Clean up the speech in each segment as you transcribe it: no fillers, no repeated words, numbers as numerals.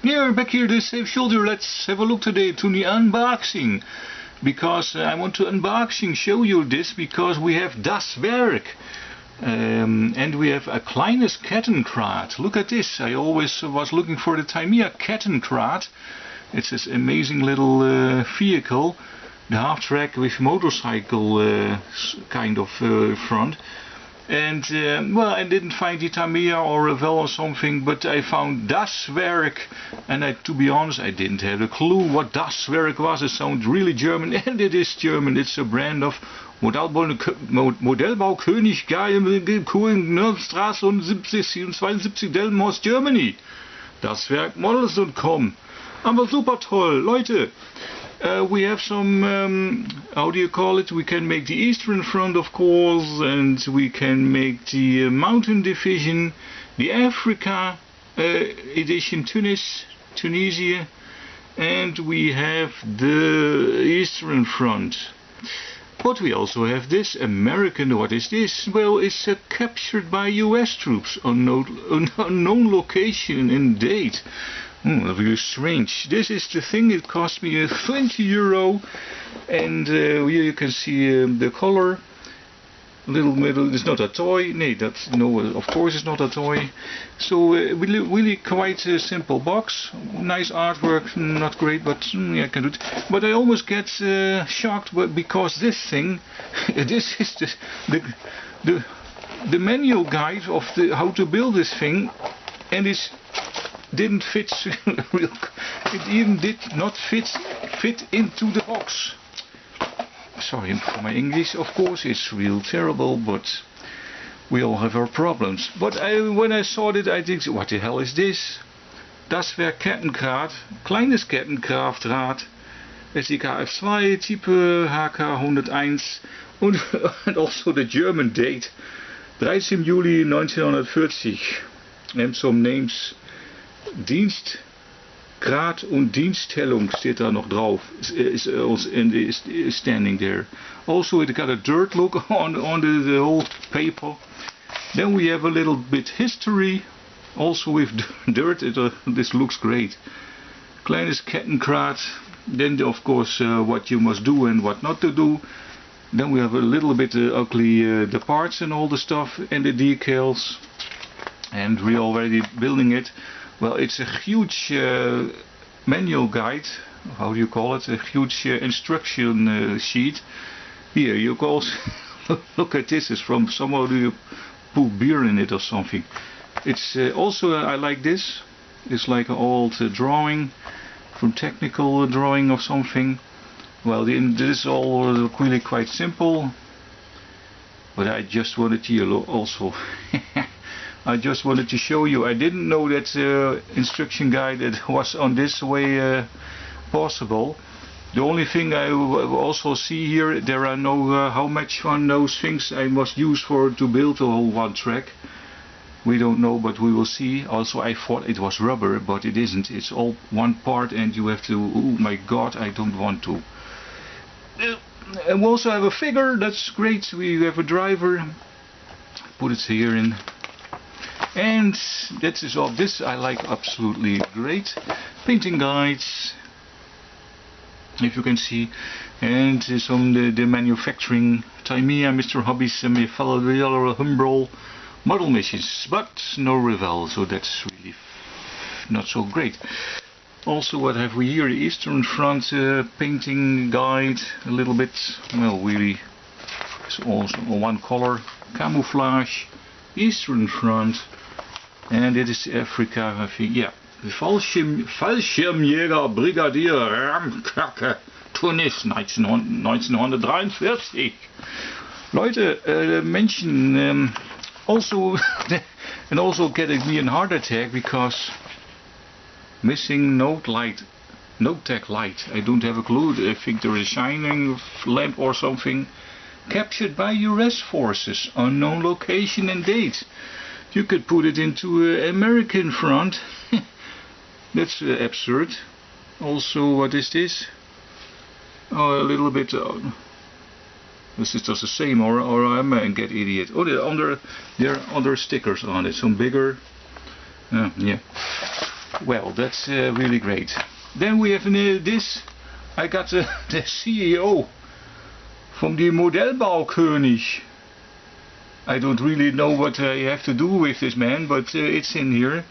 Yeah, back here the safe shoulder. Let's have a look today to the unboxing. Because I want to show you this because we have das Werk. And we have a kleines KettenKrad. Look at this. I always was looking for the Werk KettenKrad. It's this amazing little vehicle. The half track with motorcycle kind of front. And well, I didn't find the Tamiya or Revel or something, but I found das Werk, and to be honest, I didn't have a clue what das Werk was. It sounds really German, and it is German. It's a brand of Modellbau König Kohlenstraße 72 Delmenhorst, Germany. Das Werk Models.com. Aber super toll, Leute. We have some, how do you call it? We can make the Eastern Front, of course, and we can make the Mountain Division, the Africa edition, Tunisia, and we have the Eastern Front. But we also have this American. What is this? Well, it's captured by US troops on unknown location and date. Really strange. This is the thing. It cost me 20 euro, and here you can see the color. Little middle. It's not a toy. No, of course it's not a toy. So really quite a simple box. Nice artwork. Not great, but yeah, I can do it. But I almost get shocked because this thing, this is the manual guide of how to build this thing, and it's didn't fit real. It even did not fit into the box. Sorry for my English, of course, it's real terrible, but we all have our problems. But when I saw it, I think, what the hell is this? Das Werk KettenKrad, kleines KettenKrad, SIKF2, Type HK101 and also the German date, 13 Juli 1940, and some names. Dienstgrad und Dienststellung steht da noch drauf. Is standing there. Also, it got a dirt look on the whole paper. Then we have a little bit history, also with dirt. This looks great. Kleines KettenKrad. Then, of course, what you must do and what not to do. Then we have a little bit ugly the parts and all the stuff and the decals. And we're already building it. Well, it's a huge manual guide, how do you call it, a huge instruction sheet. Here, you can also look at this, it's from somewhere you put beer in it or something. It's also, I like this, it's like an old drawing, from technical drawing of something. Well, this is all really quite simple, but I just wanted to also I just wanted to show you. I didn't know that instruction guide that was on this way possible. The only thing I also see here, there are no how much on those things I must use to build the whole one track. We don't know, but we will see. Also, I thought it was rubber, but it isn't. It's all one part, and you have to. Oh my God, I don't want to. And we also have a figure. That's great. We have a driver. Put it here in. And that is all. This I like absolutely great. Painting guides, if you can see, and some the manufacturing Tamiya, Mr. Hobbies, and Humbrol model missions, but no Revel, so that's really not so great. Also, what have we here? Eastern Front painting guide, a little bit. Well, really, it's also one color. Camouflage, Eastern Front. And it is Africa, I think, yeah. Fallschirmjäger Brigadier Ramkacke, Tunis, 1943. Leute, mention also, and also getting me a heart attack because missing note tag light. I don't have a clue. I think there is a shining lamp or something. Captured by US forces, unknown location and date. You could put it into American front. That's absurd. Also, what is this? Oh, a little bit. This is just the same, or I may get idiot. Oh, there are other stickers on it. Some bigger. Yeah. Well, that's really great. Then we have this. I got the CEO from the Modellbaukönig. I don't really know what I have to do with this man, but it's in here.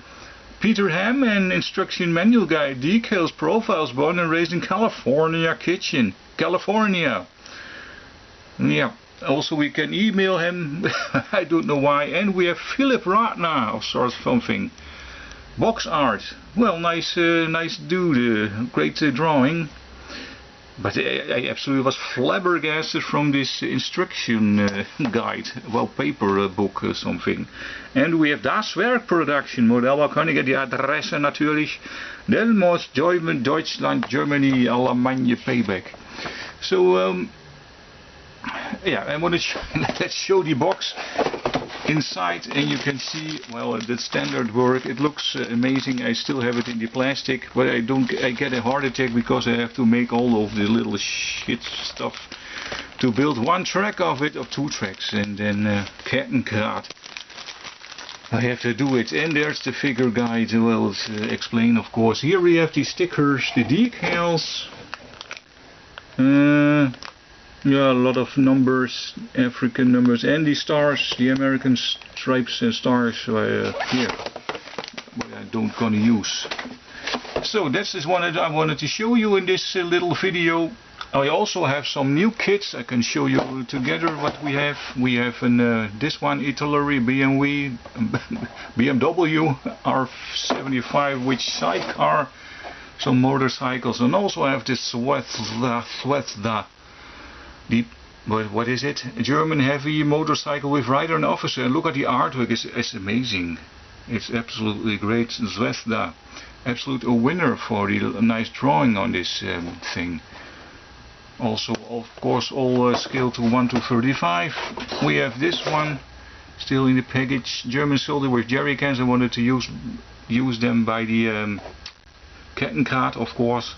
Peter Ham and instruction manual guide, decals, profiles, born and raised in California, kitchen, California. Yeah, also we can email him, I don't know why. And we have Philip Ratner, or sort of something. Box art, well, nice dude, great drawing. But I absolutely was flabbergasted from this instruction guide, well, paper book or something. And we have Das Werk Production, Modellbaukönig, die Adresse natürlich, Delmos, Deutschland, Germany, Allemagne, Payback. So, yeah, I want to let's show the box inside, and you can see, well, the standard work. It looks amazing. I still have it in the plastic, but I get a heart attack because I have to make all of the little shit stuff to build one track of it, or two tracks, and then KettenKrad. I have to do it. And there's the figure guide. Well, it's explain, of course. Here we have the stickers, the decals. Yeah, a lot of numbers, African numbers, and the stars, the American stripes and stars here, but I don't gonna use. So that's just one that I wanted to show you in this little video. I also have some new kits. I can show you together what we have. We have this one, Italy BMW R75 with sidecar, some motorcycles, and also I have this Swethda. What is it? A German heavy motorcycle with rider and officer. And look at the artwork, it's amazing. It's absolutely great. Zwezda, absolute a winner for the nice drawing on this thing. Also, of course, all scaled to 1 to 35. We have this one still in the package. German soldier with jerry cans. I wanted to use them by the KettenKrad, of course,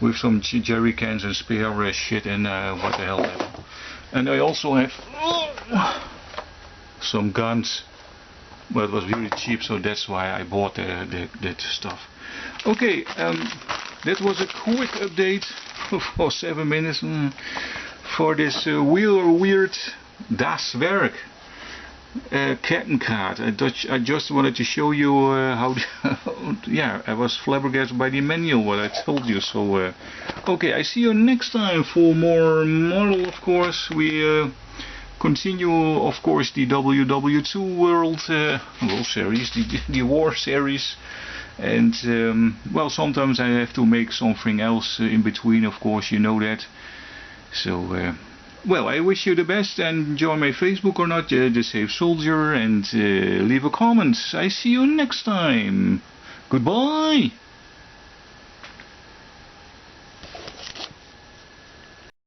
with some jerry cans and spare shit and what the hell ever. And I also have some guns, but it was really cheap, so that's why I bought that stuff. Okay, that was a quick update for 7 minutes for this weird Das Werk KettenKrad. I just wanted to show you how yeah, I was flabbergasted by the manual, what I told you. So okay, I see you next time for more model, of course. We continue, of course, the ww2 World Series, the War Series. And well, sometimes I have to make something else in between, of course, you know that. So well, I wish you the best, and join my Facebook or not, the Safe Soldier, and leave a comment. I see you next time. Goodbye.